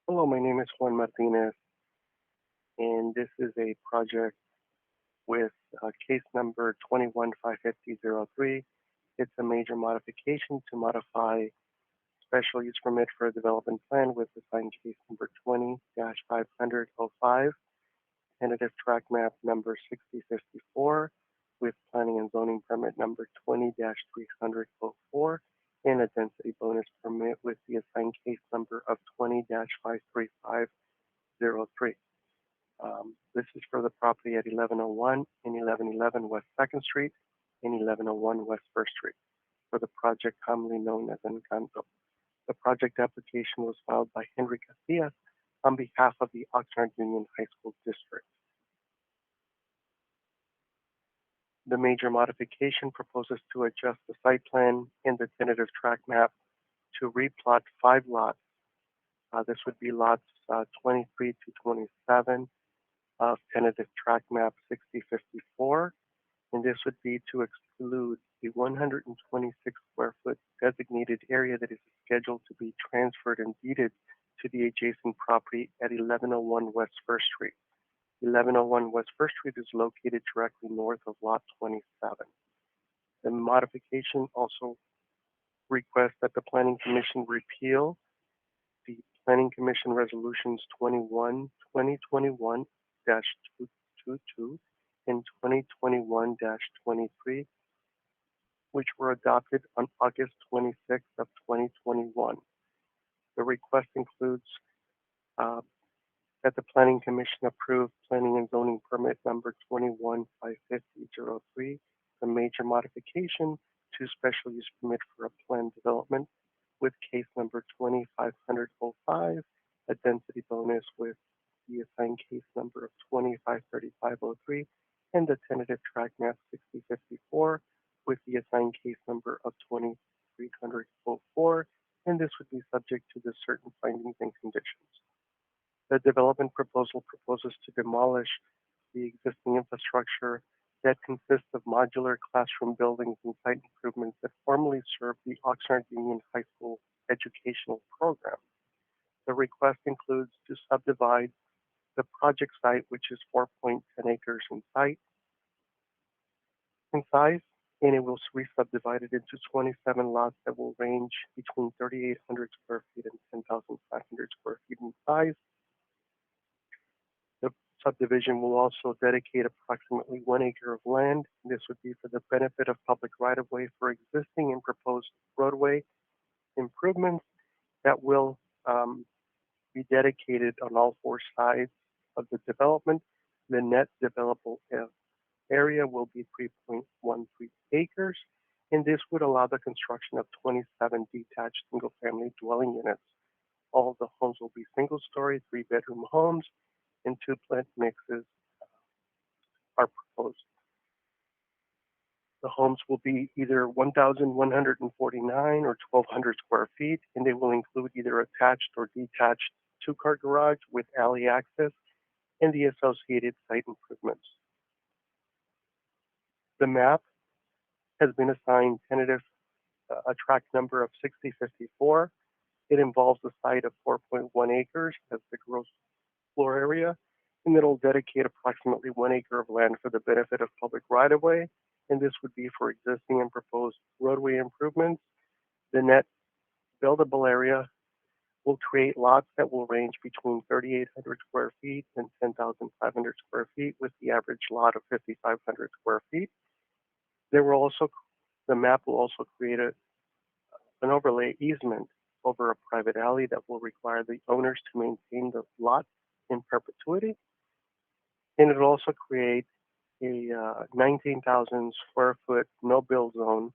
Hello, my name is Juan Martinez, and this is a project with case number 21-55003. It's a major modification to modify special use permit for a development plan with assigned case number 20-50005, tentative tract map number 6054, with planning and zoning permit number 20-30004, and a density bonus permit with the assigned case number of 20-53503. This is for the property at 1101 and 1111 West 2nd Street and 1101 West 1st Street for the project commonly known as Encanto. The project application was filed by Henry Casillas on behalf of the Oxnard Union High School District. The major modification proposes to adjust the site plan and the tentative tract map to replot 5 lots. This would be lots 23 to 27 of tentative tract map 6054, and this would be to exclude the 126 square foot designated area that is scheduled to be transferred and deeded to the adjacent property at 1101 West 1st Street. 1101 West 1st Street is located directly north of Lot 27. The modification also requests that the Planning Commission repeal the Planning Commission Resolutions 2021-222 and 2021-23, which were adopted on August 26th of 2021. The request includes that the Planning Commission approve Planning and Zoning Permit number 21-55003, the major modification to special use permit for a planned development with case number 2505, a density bonus with the assigned case number of 253503, and the tentative tract map 6054 with the assigned case number of 2304, and this would be subject to the certain findings and conditions. The development proposal proposes to demolish the existing infrastructure that consists of modular classroom buildings and site improvements that formerly served the Oxnard Union High School educational program. The request includes to subdivide the project site, which is 4.10 acres in size, and it will re-subdivide it into 27 lots that will range between 3,800 square feet and 10,500 square feet in size. The subdivision will also dedicate approximately 1 acre of land. This would be for the benefit of public right-of-way for existing and proposed roadway improvements that will be dedicated on all 4 sides of the development. The net developable area will be 3.13 acres, and this would allow the construction of 27 detached single-family dwelling units. All of the homes will be single-story, 3-bedroom homes, and 2 plant mixes are proposed. The homes will be either 1,149 or 1,200 square feet, and they will include either attached or detached 2-car garage with alley access and the associated site improvements. The map has been assigned tentative a tract number of 6054. It involves a site of 4.1 acres as the gross floor area, and it'll dedicate approximately 1 acre of land for the benefit of public right-of-way, and this would be for existing and proposed roadway improvements. The net buildable area will create lots that will range between 3,800 square feet and 10,500 square feet, with the average lot of 5,500 square feet. The map will also create an overlay easement over a private alley that will require the owners to maintain the lot in perpetuity. And it will also create a 19,000 square foot no-build zone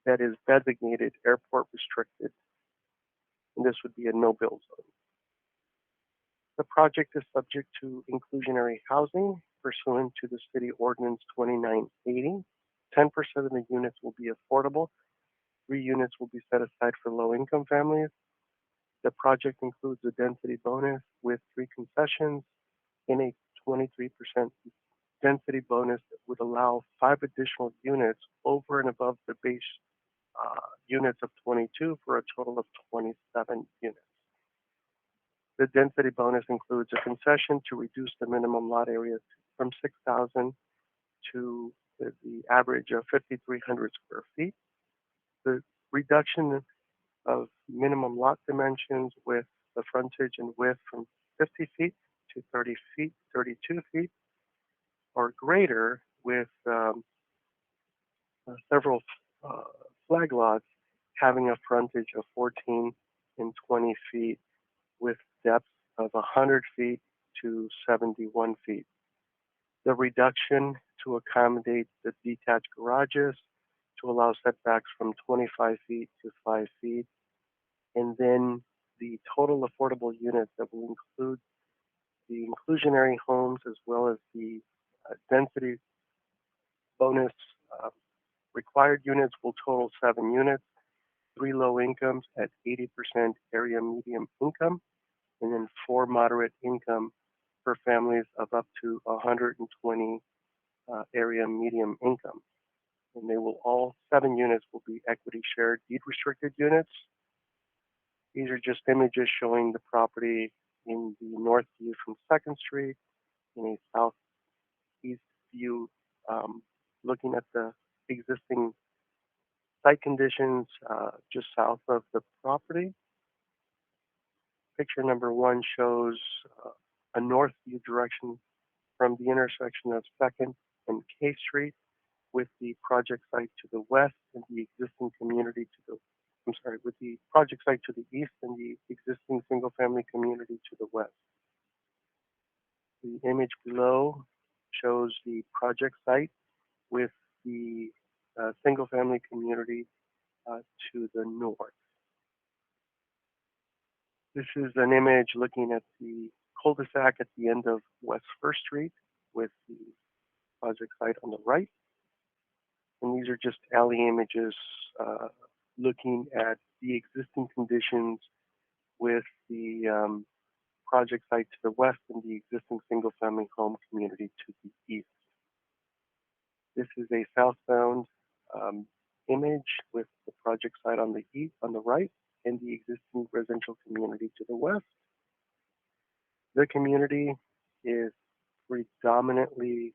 that is designated airport restricted, and this would be a no-build zone. The project is subject to inclusionary housing pursuant to the City Ordinance 2980. 10% of the units will be affordable. 3 units will be set aside for low-income families. The project includes a density bonus with 3 concessions and a 23% density bonus that would allow 5 additional units over and above the base units of 22 for a total of 27 units. The density bonus includes a concession to reduce the minimum lot area from 6,000 to the average of 5,300 square feet. The reduction of minimum lot dimensions with the frontage and width from 50 feet to 30 feet, 32 feet, or greater with several flag lots having a frontage of 14 and 20 feet with depth of 100 feet to 71 feet. The reduction to accommodate the detached garages to allow setbacks from 25 feet to 5 feet, and then the total affordable units that will include the inclusionary homes as well as the density bonus required units will total 7 units, 3 low incomes at 80% area medium income, and then 4 moderate income for families of up to 120 area medium income. And they will all 7 units will be equity shared deed restricted units. These are just images showing the property in the north view from 2nd Street, in a southeast view looking at the existing site conditions just south of the property. Picture number 1 shows a north view direction from the intersection of 2nd and K Street with the project site to the west and the existing community to the, with the project site to the east and the existing single family community to the west. The image below shows the project site with the single family community to the north. This is an image looking at the cul-de-sac at the end of West 1st Street with the project site on the right. And these are just alley images looking at the existing conditions with the project site to the west and the existing single-family home community to the east. This is a southbound image with the project site on the east, on the right, and the existing residential community to the west. The community is predominantly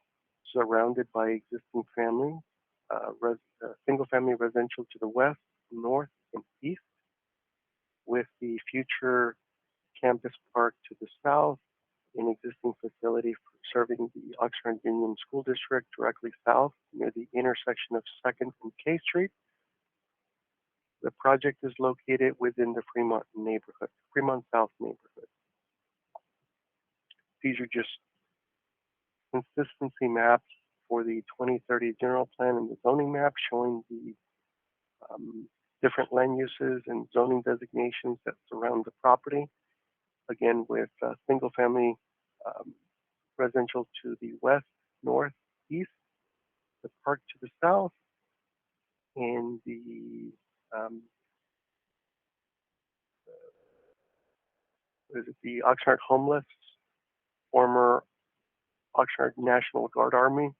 surrounded by existing families, single-family residential to the west, north, and east, with the future campus park to the south, an existing facility for serving the Oxnard Union School District directly south near the intersection of 2nd and K Street. The project is located within the Fremont neighborhood, Fremont South neighborhood. These are just consistency maps for the 2030 general plan and the zoning map showing the different land uses and zoning designations that surround the property. Again, with single family residential to the west, north, east, the park to the south, and the Oxnard homeless, former Oxnard National Guard Army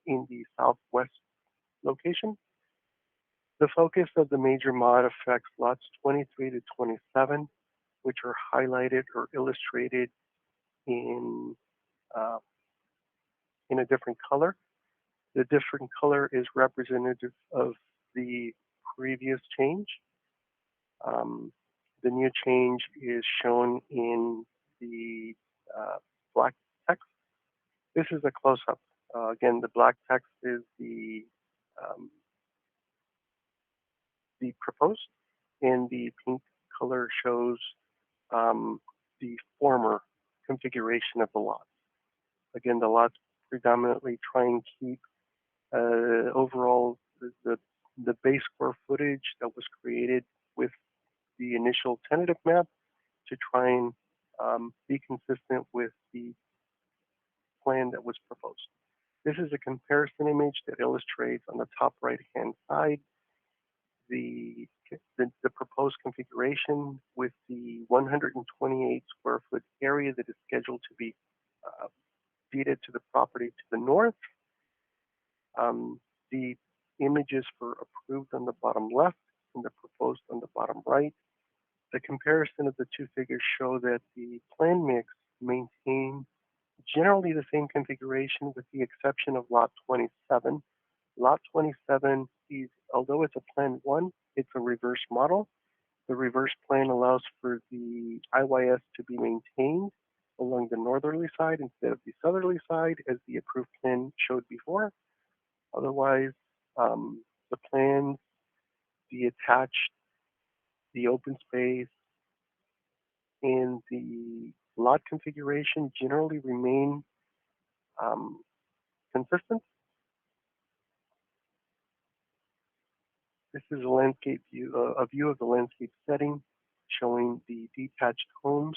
in the southwest location. The focus of the major mod affects lots 23 to 27, which are highlighted or illustrated in a different color. The different color is representative of the previous change. The new change is shown in the black text. This is a close-up. Again, the black text is the proposed, and the pink color shows the former configuration of the lots. Again, the lots predominantly try and keep overall the base square footage that was created with the initial tentative map to try and be consistent with the plan that was proposed. This is a comparison image that illustrates on the top right-hand side the proposed configuration with the 128 square foot area that is scheduled to be deeded to the property to the north. The images for approved on the bottom left and the proposed on the bottom right. The comparison of the two figures show that the plan mix maintains generally the same configuration with the exception of lot 27. Lot 27 is, although it's a plan 1, it's a reverse model. The reverse plan allows for the IYS to be maintained along the northerly side instead of the southerly side, as the approved plan showed before. Otherwise, the plans, the attached, the open space, and the lot configuration generally remain consistent. This is a landscape view, a view of the landscape setting, showing the detached homes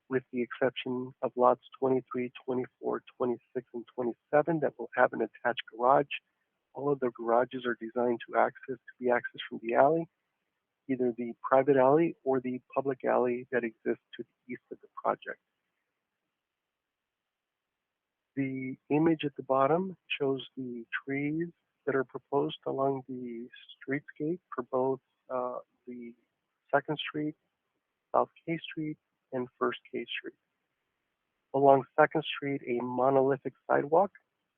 with the exception of lots 23, 24, 26, and 27 that will have an attached garage. All of the garages are designed to be accessed from the alley, either the private alley or the public alley that exists to the east of the project. The image at the bottom shows the trees that are proposed along the streetscape for both the 2nd Street, South K Street, and 1st K Street. Along 2nd Street, a monolithic sidewalk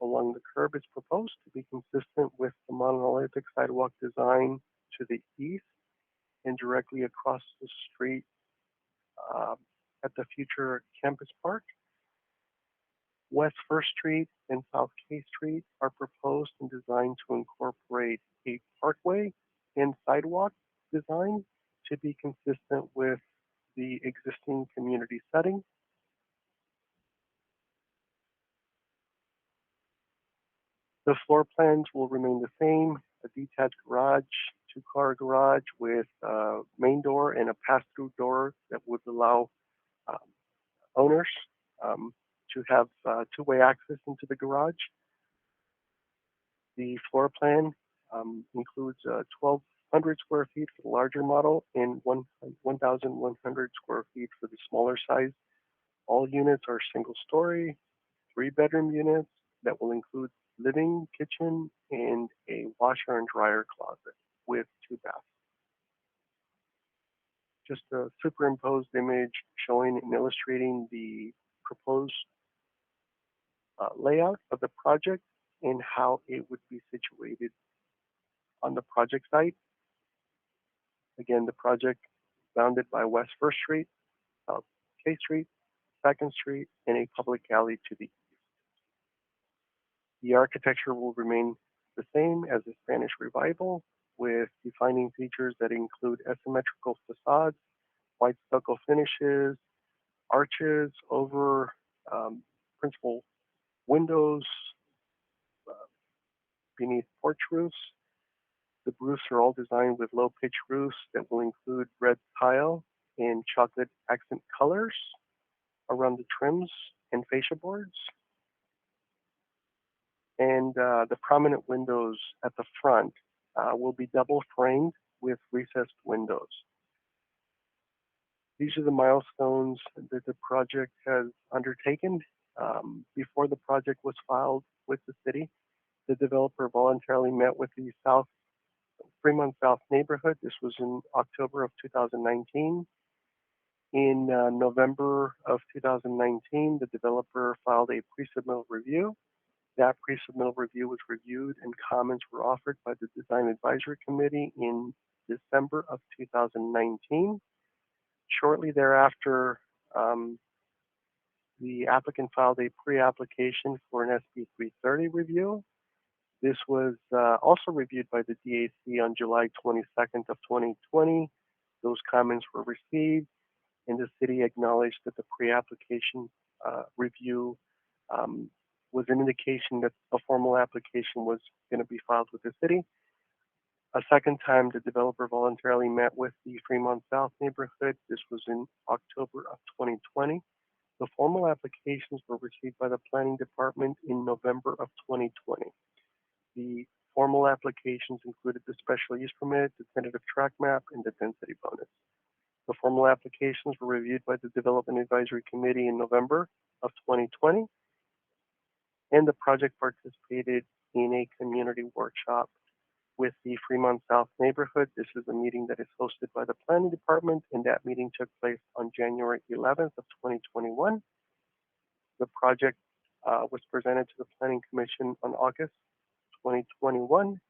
along the curb is proposed to be consistent with the monolithic sidewalk design to the east and directly across the street at the future campus park. West 1st Street and South K Street are proposed and designed to incorporate a parkway and sidewalk design to be consistent with the existing community setting. The floor plans will remain the same: a detached garage, 2-car garage with a main door and a pass-through door that would allow owners to have 2-way access into the garage. The floor plan includes 1,200 square feet for the larger model and 1,100 square feet for the smaller size. All units are single-story, 3-bedroom units that will include living, kitchen, and a washer and dryer closet with 2 baths. Just a superimposed image showing and illustrating the proposed layout of the project and how it would be situated on the project site. Again, the project is bounded by West 1st Street, South K Street, 2nd Street, and a public alley to the east. The architecture will remain the same as the Spanish Revival, with defining features that include asymmetrical facades, white stucco finishes, arches over principal windows beneath porch roofs. The roofs are all designed with low pitch roofs that will include red tile and chocolate accent colors around the trims and fascia boards. And the prominent windows at the front will be double framed with recessed windows. These are the milestones that the project has undertaken. Before the project was filed with the city, the developer voluntarily met with the Fremont South neighborhood. This was in October of 2019. In November of 2019, the developer filed a pre-submittal review. That pre-submittal review was reviewed and comments were offered by the Design Advisory Committee in December of 2019. Shortly thereafter, the applicant filed a pre-application for an SB 330 review. This was also reviewed by the DAC on July 22nd of 2020. Those comments were received, and the city acknowledged that the pre-application review was an indication that a formal application was going to be filed with the city. A second time, the developer voluntarily met with the Fremont South neighborhood. This was in October of 2020. The formal applications were received by the planning department in November of 2020. The formal applications included the special use permit, the tentative tract map, and the density bonus. The formal applications were reviewed by the Development Advisory Committee in November of 2020, and the project participated in a community workshop with the Fremont South neighborhood. This is a meeting that is hosted by the Planning Department, and that meeting took place on January 11th of 2021. The project was presented to the Planning Commission on August 2021.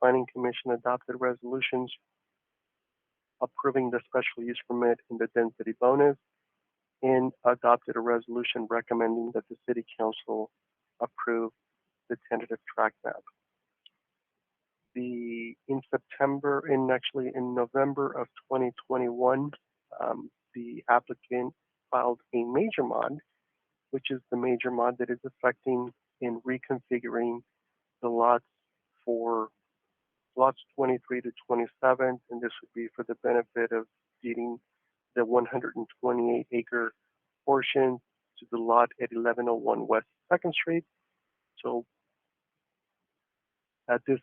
Planning Commission adopted resolutions approving the special use permit and the density bonus, and adopted a resolution recommending that the City Council approve the tentative tract map. In November of 2021, the applicant filed a major mod, which is the major mod that is affecting and reconfiguring the lots for lots 23 to 27, and this would be for the benefit of deeding the 128 acre portion to the lot at 1101 West 2nd Street. So at this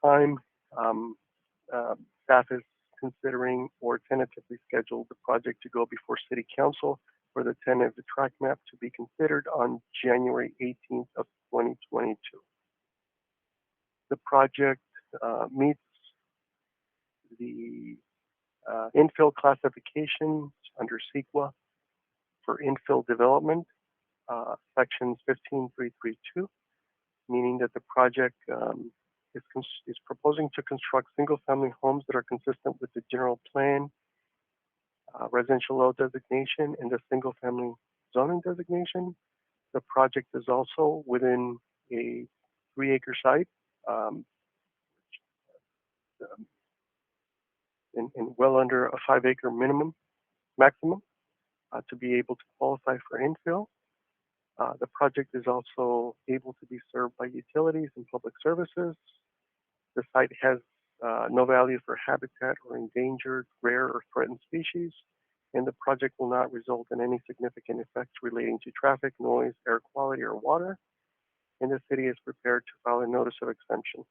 time, staff is considering or tentatively scheduled the project to go before City Council for the tentative tract map to be considered on January 18th of 2022. The project meets the infill classifications under CEQA for infill development, sections 15332, meaning that the project is proposing to construct single-family homes that are consistent with the general plan, residential load designation, and the single-family zoning designation. The project is also within a 3-acre site, and well under a 5-acre maximum to be able to qualify for infill. The project is also able to be served by utilities and public services. The site has no value for habitat or endangered, rare, or threatened species, and the project will not result in any significant effects relating to traffic, noise, air quality, or water, and the city is prepared to file a notice of exemption.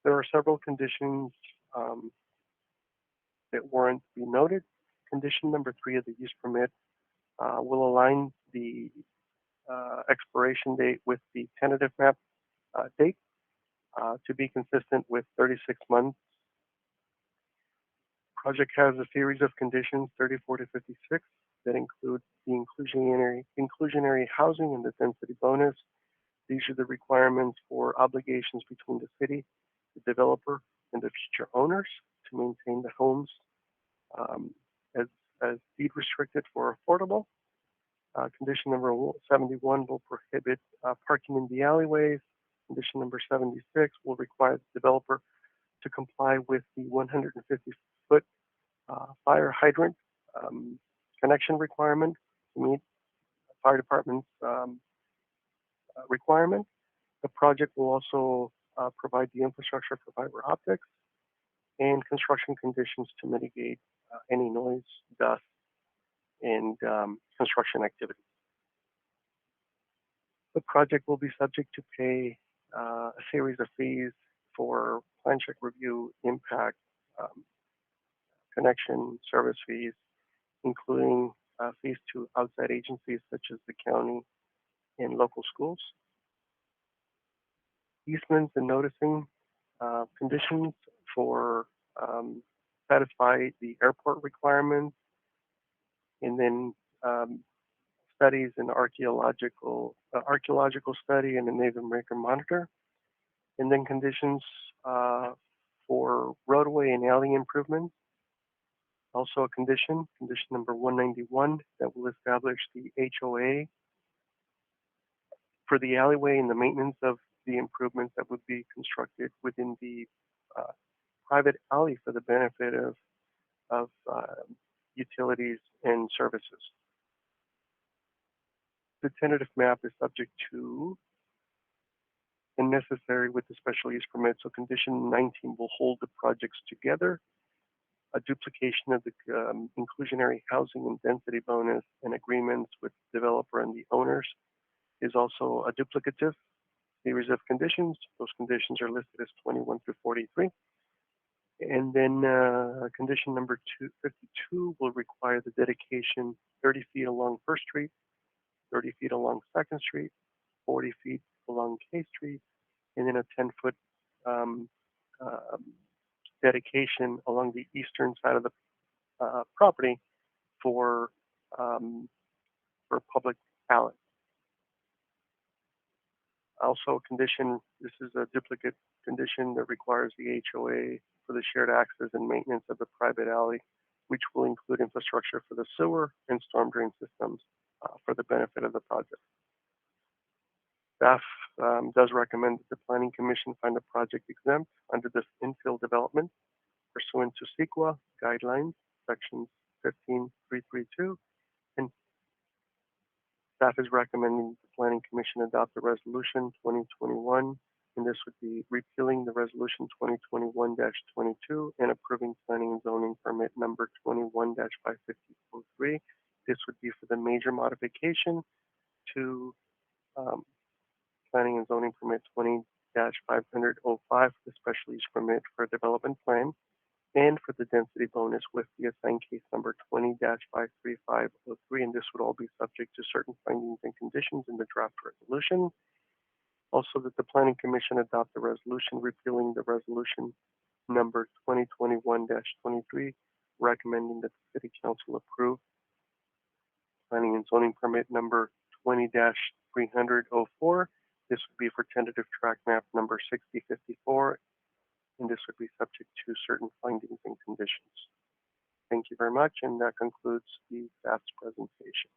There are several conditions that warrant to be noted. Condition number 3 of the use permit will align the expiration date with the tentative map date to be consistent with 36 months. Project has a series of conditions, 34 to 56, that include the inclusionary housing and the density bonus. These are the requirements for obligations between the city, the developer, and the future owners to maintain the homes as deed restricted for affordable. Condition number 71 will prohibit parking in the alleyways. Condition number 76 will require the developer to comply with the 150-foot fire hydrant connection requirement to meet the fire department's requirement. The project will also provide the infrastructure for fiber optics and construction conditions to mitigate any noise, dust, and construction activities. The project will be subject to pay a series of fees for plan check review, impact, connection, service fees, including fees to outside agencies such as the county and local schools. Easements and noticing conditions for satisfy the airport requirements, and then studies and archaeological study and a Native American monitor, and then conditions for roadway and alley improvements. Also a condition number 191, that will establish the HOA for the alleyway and the maintenance of the improvements that would be constructed within the private alley for the benefit of utilities and services. The tentative map is subject to and necessary with the special use permit. So condition 19 will hold the projects together. A duplication of the inclusionary housing and density bonus and agreements with the developer and the owners is also a duplicative series of conditions. Those conditions are listed as 21 through 43. And then condition number 52 will require the dedication 30 feet along First Street, 30 feet along 2nd Street, 40 feet along K Street, and then a 10-foot um, dedication along the eastern side of the property for public ballot. Also, condition, this is a duplicate condition that requires the HOA for the shared access and maintenance of the private alley, which will include infrastructure for the sewer and storm drain systems for the benefit of the project. Staff does recommend that the Planning Commission find the project exempt under this infill development pursuant to CEQA guidelines, sections 15332, and staff is recommending the Planning Commission adopt the resolution 2021, and this would be repealing the resolution 2021-22 and approving planning and zoning permit number 21-55003. This would be for the major modification to planning and zoning permit 20-50005, the special use permit for development plan, and for the density bonus with the assigned case number 20-53503, and this would all be subject to certain findings and conditions in the draft resolution. Also, that the Planning Commission adopt the resolution repealing the resolution number 2021-23, recommending that the City Council approve planning and zoning permit number 20-30004. This would be for tentative tract map number 6054, and this would be subject to certain findings and conditions. Thank you very much, and that concludes the staff's presentation.